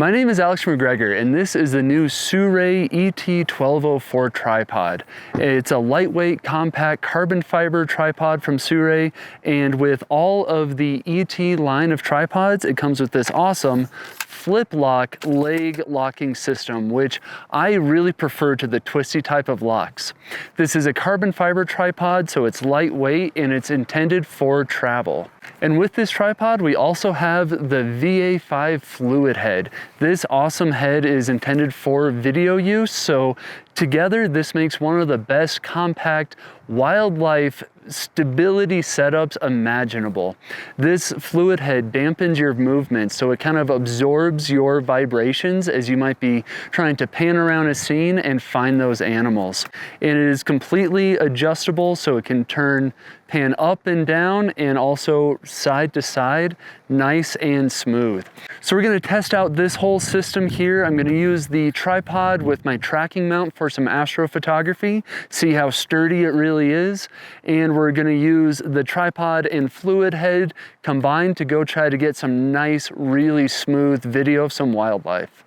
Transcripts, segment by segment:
My name is Alex McGregor, and this is the new SIRUI ET-1204 tripod. It's a lightweight, compact carbon fiber tripod from SIRUI, and with all of the ET line of tripods, it comes with this awesome flip lock leg locking system, which I really prefer to the twisty type of locks. This is a carbon fiber tripod, so it's lightweight and it's intended for travel. And with this tripod, we also have the VA-5 fluid head. This awesome head is intended for video use, so together this makes one of the best compact wildlife stability setups imaginable. This fluid head dampens your movements, so it kind of absorbs your vibrations as you might be trying to pan around a scene and find those animals. And it is completely adjustable, so it can pan up and down and also side to side, nice and smooth. So we're gonna test out this whole system here. I'm gonna use the tripod with my tracking mount for some astrophotography, see how sturdy it really is. And we're gonna use the tripod and fluid head combined to go try to get some nice, really smooth video of some wildlife.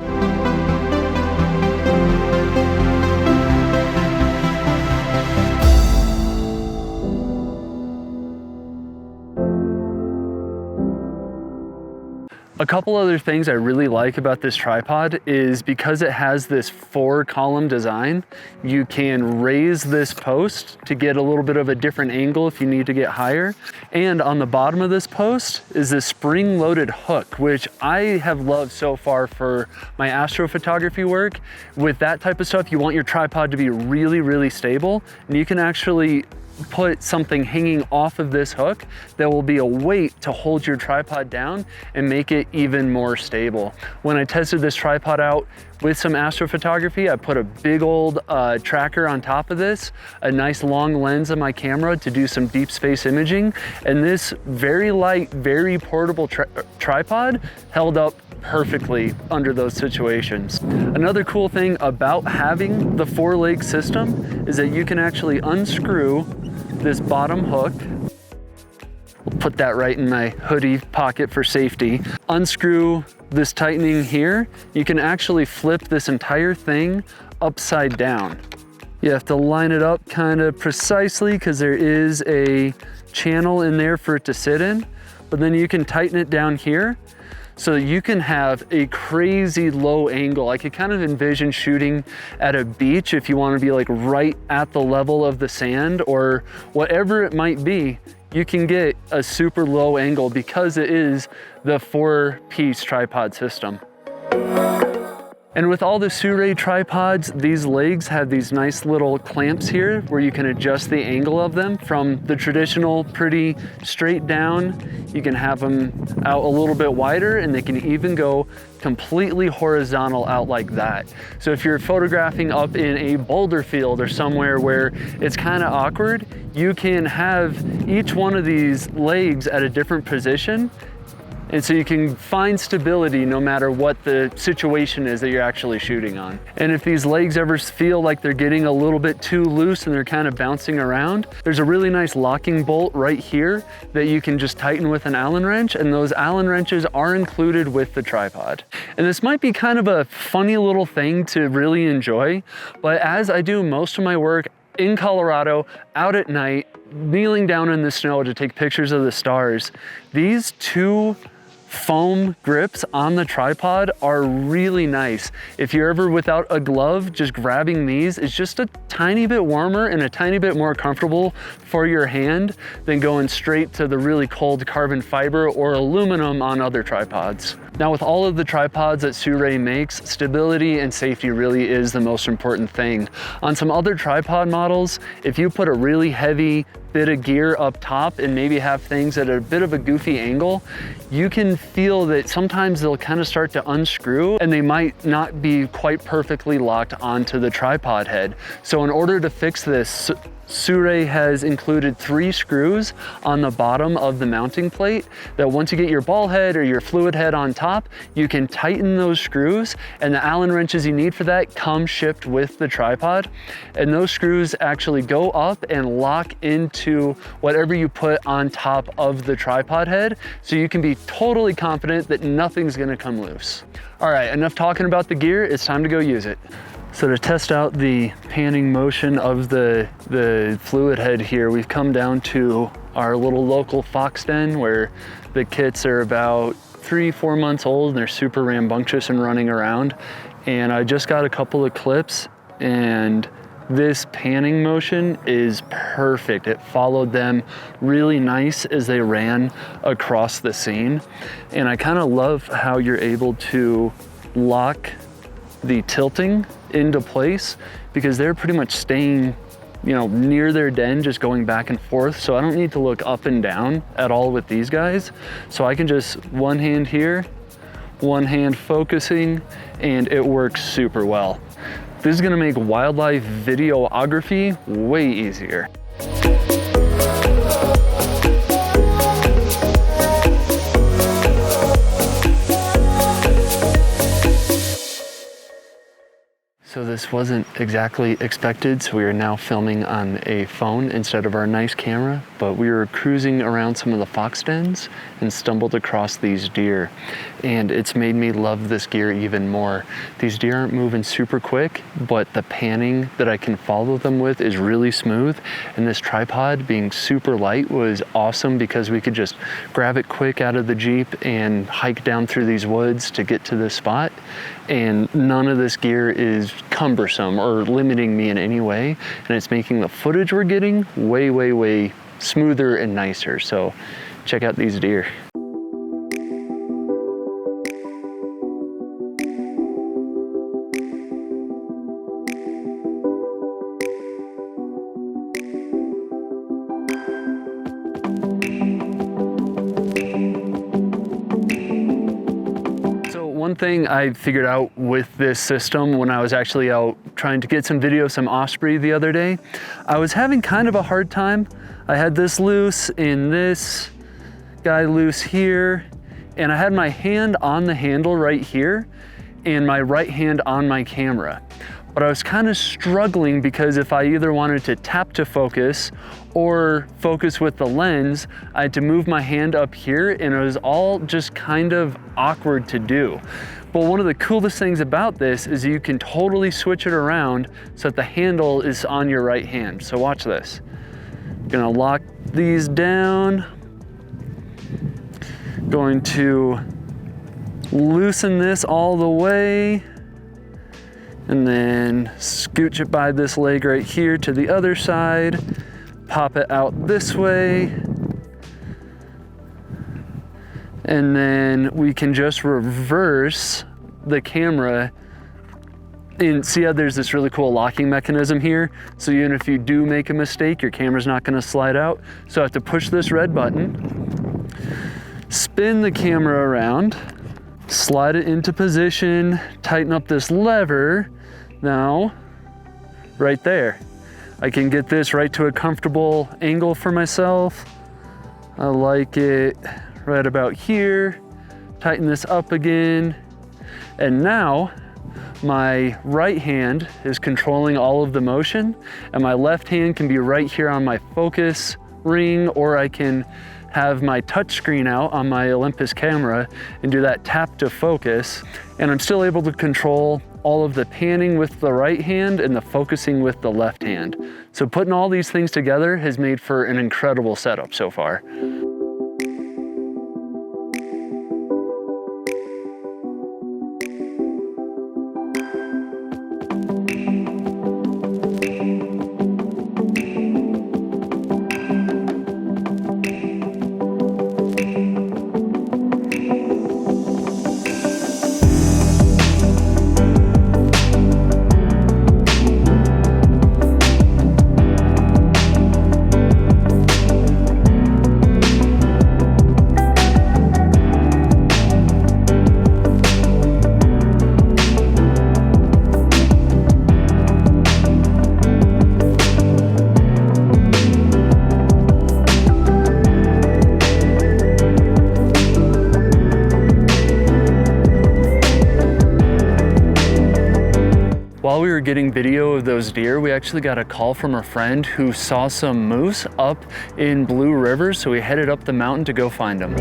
A couple other things I really like about this tripod is because it has this 4-column design, you can raise this post to get a little bit of a different angle if you need to get higher. And on the bottom of this post is this spring-loaded hook, which I have loved so far for my astrophotography work. With that type of stuff, you want your tripod to be really, really stable, and you can actually put something hanging off of this hook that will be a weight to hold your tripod down and make it even more stable. When I tested this tripod out with some astrophotography, I put a big old tracker on top of this, a nice long lens of my camera to do some deep space imaging, and this very light, very portable tripod held up perfectly under those situations. Another cool thing about having the 4-leg system is that you can actually unscrew this bottom hook. We'll put that right in my hoodie pocket for safety. Unscrew this tightening here. You can actually flip this entire thing upside down. You have to line it up kind of precisely because there is a channel in there for it to sit in, but then you can tighten it down here. So you can have a crazy low angle. I could kind of envision shooting at a beach if you want to be like right at the level of the sand or whatever it might be. You can get a super low angle because it is the 4-piece tripod system. And with all the SIRUI tripods, these legs have these nice little clamps here where you can adjust the angle of them from the traditional pretty straight down. You can have them out a little bit wider, and they can even go completely horizontal out like that. So if you're photographing up in a boulder field or somewhere where it's kind of awkward, you can have each one of these legs at a different position. And so you can find stability no matter what the situation is that you're actually shooting on. And if these legs ever feel like they're getting a little bit too loose and they're kind of bouncing around, there's a really nice locking bolt right here that you can just tighten with an Allen wrench, and those Allen wrenches are included with the tripod. And this might be kind of a funny little thing to really enjoy, but as I do most of my work in Colorado, out at night, kneeling down in the snow to take pictures of the stars, these 2 foam grips on the tripod are really nice. If you're ever without a glove, just grabbing these is just a tiny bit warmer and a tiny bit more comfortable for your hand than going straight to the really cold carbon fiber or aluminum on other tripods. Now, with all of the tripods that SIRUI makes, stability and safety really is the most important thing. On some other tripod models, if you put a really heavy bit of gear up top and maybe have things at a bit of a goofy angle, you can feel that sometimes they'll kind of start to unscrew and they might not be quite perfectly locked onto the tripod head. So in order to fix this, SIRUI has included 3 screws on the bottom of the mounting plate that once you get your ball head or your fluid head on top, you can tighten those screws, and the Allen wrenches you need for that come shipped with the tripod. And those screws actually go up and lock into to whatever you put on top of the tripod head, so you can be totally confident that nothing's gonna come loose. All right, enough talking about the gear, it's time to go use it. So to test out the panning motion of the fluid head here, we've come down to our little local fox den where the kits are about 3-4 months old and they're super rambunctious and running around. And I just got a couple of clips, and this panning motion is perfect. It followed them really nice as they ran across the scene. And I kind of love how you're able to lock the tilting into place, because they're pretty much staying, you know, near their den, just going back and forth. So I don't need to look up and down at all with these guys. So I can just one hand here, one hand focusing, and it works super well. This is gonna make wildlife videography way easier. So this wasn't exactly expected, so we are now filming on a phone instead of our nice camera, but we were cruising around some of the fox dens and stumbled across these deer, and it's made me love this gear even more. These deer aren't moving super quick, but the panning that I can follow them with is really smooth, and this tripod being super light was awesome because we could just grab it quick out of the Jeep and hike down through these woods to get to this spot. And none of this gear is cumbersome or limiting me in any way, and it's making the footage we're getting way, way, way smoother and nicer. So check out these deer. One thing I figured out with this system when I was actually out trying to get some video, some Osprey the other day, I was having kind of a hard time. I had this loose and this guy loose here, and I had my hand on the handle right here and my right hand on my camera. But I was kind of struggling because if I either wanted to tap to focus or focus with the lens, I had to move my hand up here, and it was all just kind of awkward to do. But one of the coolest things about this is you can totally switch it around so that the handle is on your right hand. So watch this. I'm gonna lock these down. Going to loosen this all the way, and then scooch it by this leg right here to the other side, pop it out this way, and then we can just reverse the camera. And see how there's this really cool locking mechanism here? So even if you do make a mistake, your camera's not gonna slide out. So I have to push this red button, spin the camera around, slide it into position, tighten up this lever. Now, right there, I can get this right to a comfortable angle for myself. I like it right about here. Tighten this up again. And now, my right hand is controlling all of the motion, and my left hand can be right here on my focus ring, or I can have my touch screen out on my Olympus camera and do that tap to focus. And I'm still able to control all of the panning with the right hand and the focusing with the left hand. So putting all these things together has made for an incredible setup so far. while we were getting video of those deer, we actually got a call from a friend who saw some moose up in Blue River, so we headed up the mountain to go find them.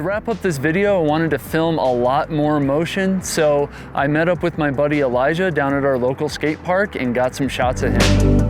Wrap up this video, I wanted to film a lot more motion, so I met up with my buddy Elijah down at our local skate park and got some shots of him.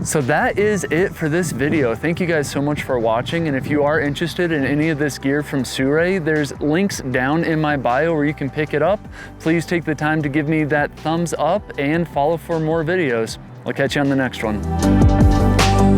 So that is it for this video. Thank you guys so much for watching, and if you are interested in any of this gear from SIRUI, there's links down in my bio where you can pick it up. Please take the time to give me that thumbs up and follow for more videos. I'll catch you on the next one.